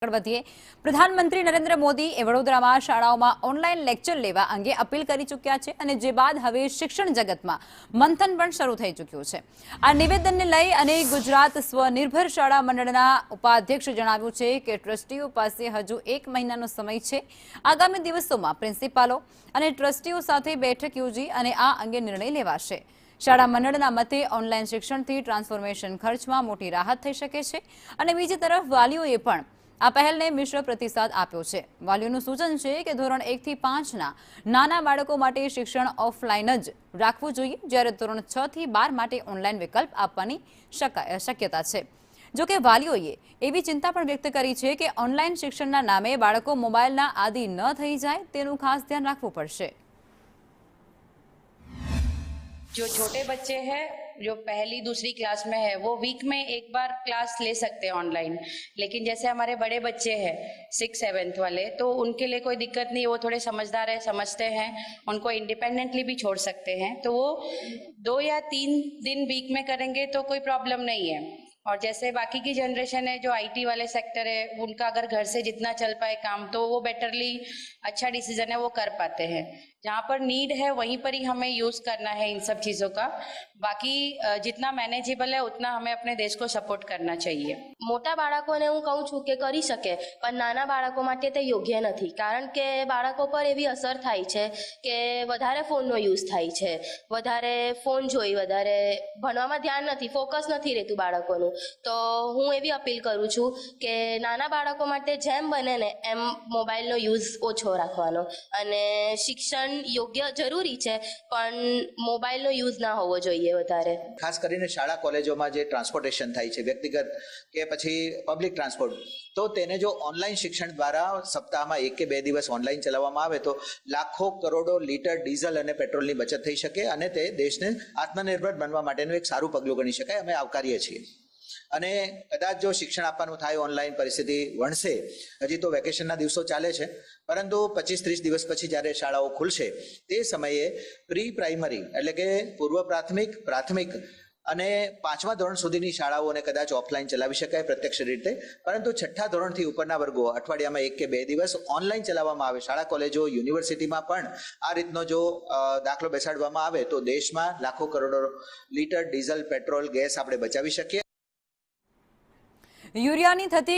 આગળ વધીએ પ્રધાનમંત્રી નરેન્દ્ર મોદી વડોદરામાં શાળાઓમાં ઓનલાઈન લેક્ચર લેવા અંગે અપીલ કરી ચૂક્યા છે અને જે બાદ હવે શિક્ષણ જગતમાં મંથન પણ શરૂ થઈ ચૂક્યું છે। આ નિવેદનને લઈ અને ગુજરાત સ્વનિર્ભર શાળા મંડળના ઉપાધ્યક્ષે જણાવ્યું છે કે ટ્રસ્ટીઓ પાસે હજુ 1 મહિનાનો સમય છે। આગામી દિવસોમાં પ્રિન્સિપાલો અને ટ્રસ્ટીઓ સાથે બેઠક યોજી અને આ અંગે નિર્ણય લેવાશે। શાળા મંડળના મતે ઓનલાઈન શિક્ષણથી ટ્રાન્સફોર્મેશન ખર્ચમાં મોટી રાહત થઈ શકે છે અને બીજી તરફ વાલીઓએ પણ આ પહેલને મિશ્ર પ્રતિસાદ આપ્યો છે। વાલીઓનું સૂચન છે કે ધોરણ 1 થી 5 ના નાના બાળકો માટે શિક્ષણ ઓફલાઈન જ રાખવું જોઈએ, જ્યારે ધોરણ 6 થી 12 માટે ઓનલાઈન વિકલ્પ આપવાની શક્યતા છે। જો કે વાલીઓએ એવી ચિંતા પણ વ્યક્ત કરી છે કે ઓનલાઈન શિક્ષણના નામે બાળકો મોબાઈલના આદિ ન થઈ જાય તેનું ખાસ ધ્યાન રાખવું પડશે। जो छोटे बच्चे हैं जो पहली दूसरी क्लास में है वो वीक में एक बार क्लास ले सकते हैं ऑनलाइन, लेकिन जैसे हमारे बड़े बच्चे हैं 6-7 वाले तो उनके लिए कोई दिक्कत नहीं, वो थोड़े समझदार है, समझते हैं, उनको इंडिपेंडेंटली भी छोड़ सकते हैं, तो वो 2 या 3 दिन वीक में करेंगे तो कोई प्रॉब्लम नहीं है। और जैसे बाकी की जनरेशन है जो आईटी वाले सेक्टर है उनका अगर घर से जितना चल पाए काम तो वो बेटरली अच्छा डिसीजन है वो कर पाते हैं। जहाँ पर नीड है वहीं पर ही हमें यूज करना है इन सब चीजों का, बाकी जितना मैनेजेबल है उतना हमें अपने देश को सपोर्ट करना चाहिए। मोटा बाळकोने हूँ कहूँ छूं के करी शके पण नाना बाळको माटे ते योग्य नथी, कारण के बाळको पर एवी असर थाय छे के वधारे फोननो यूज थाय छे, वधारे फोन जोई, वधारे भणवामां ध्यान नथी, फोकस नथी रहेतुं बाळकोनुं। तो हूँ एवी अपील करूँ छूं के नाना बाळको माटे जेम बने ने एम मोबाइलनो यूज ओछो राखवानो अने शिक्षण योग्य जरूरी है पण मोबाइलनो यूज ना होवो जोईए वधारे। खास करीने शाळा कॉलेजोमां जे ट्रांसपोर्टेशन थाय छे व्यक्तिगत के पछी पब्लिक ट्रांसपोर्ट, तो तेने जो ऑनलाइन शिक्षण द्वारा सप्ताहमां 1 के 2 दिवस ऑनलाइन चलाववामां आवे तो लाखों करोड़ों लीटर डीजल अने पेट्रोलनी बचत थई शके अने ते देशने आत्मनिर्भर बनवा माटेनुं एक सारुं पगलुं गणी शकाय। अमे आवकारीए छीए અને કદાચ જો શિક્ષણ આપવાનું થાય ઓનલાઈન પરિસ્થિતિ વણશે, હજી તો વેકેશનના દિવસો ચાલે છે, પરંતુ 25-30 દિવસ પછી જ્યારે શાળાઓ ખુલશે તે સમયે પ્રી પ્રાઇમરી એટલે કે પૂર્વ પ્રાથમિક, પ્રાથમિક અને 5મા ધોરણ સુધીની શાળાઓને કદાચ ઓફલાઈન ચલાવી શકાય પ્રત્યક્ષ રીતે, પરંતુ 6ઠા ધોરણથી ઉપરના વર્ગો અઠવાડિયામાં 1 કે 2 દિવસ ઓનલાઈન ચલાવવામાં આવે। શાળા કોલેજો યુનિવર્સિટીમાં પણ આ રીતનો જો દાખલો બેસાડવામાં આવે તો દેશમાં લાખો કરોડો લીટર ડીઝલ, પેટ્રોલ, ગેસ આપણે બચાવી શકીએ। યુરિયાની થતી